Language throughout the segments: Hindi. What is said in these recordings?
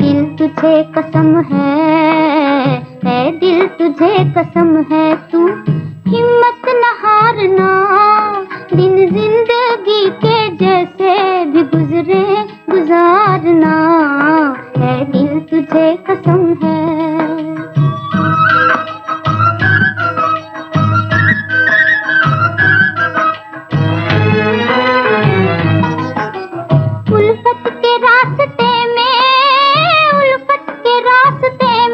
दिल तुझे कसम है, दिल तुझे कसम है, तू हिम्मत न हारना, दिन जिंदगी के जैसे भी गुजरे गुजारना, है दिल तुझे कसम है। उल्फत के रास्ते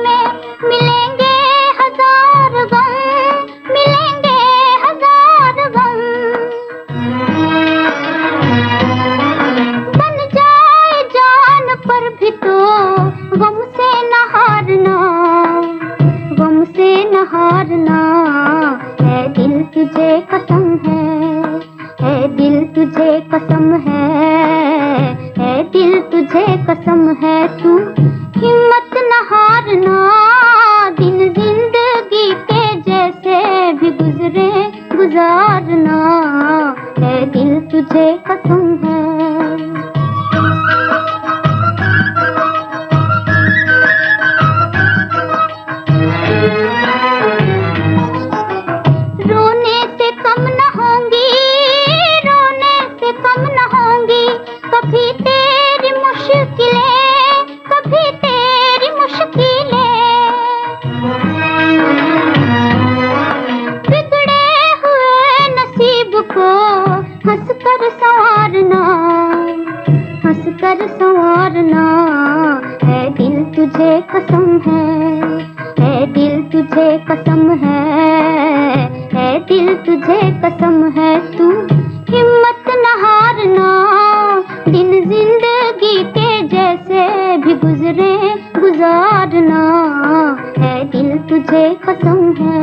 में मिलेंगे हजार गम, मिलेंगे हजार गम, बन जाए जान पर भी तो गम से न हारना, गम से न हारना, है दिल तुझे कसम है, दिल तुझे कसम है, दिल तुझे कसम है, तू हिम्मत न हारना, दिन जिंदगी के जैसे भी गुजरे गुजारना, है दिल तुझे कसम है। रोने से कम न होंगी, रोने से कम न होंगी कभी तेरी मुश्किलें, कभी तेरी मुश्किलें, बिगड़े हुए नसीब को हंस कर संवारना, हंस कर संवारना, है दिल तुझे कसम है, दिल तुझे कसम है, दिल तुझे कसम है, तू हिम्मत न हारना, दिन जिंदगी के जैसे भी गुजरे गुजारना, है दिल तुझे कसम है।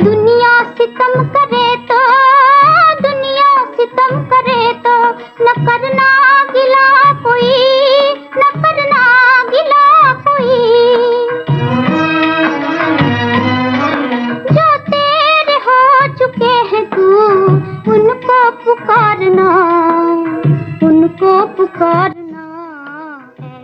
दुनिया सितम करे तो, दुनिया सितम करे तो न करना गिला कोई, न करना गिला कोई, जो तेरे हो चुके हैं तू उनको पुकारना, उनको पुकारना।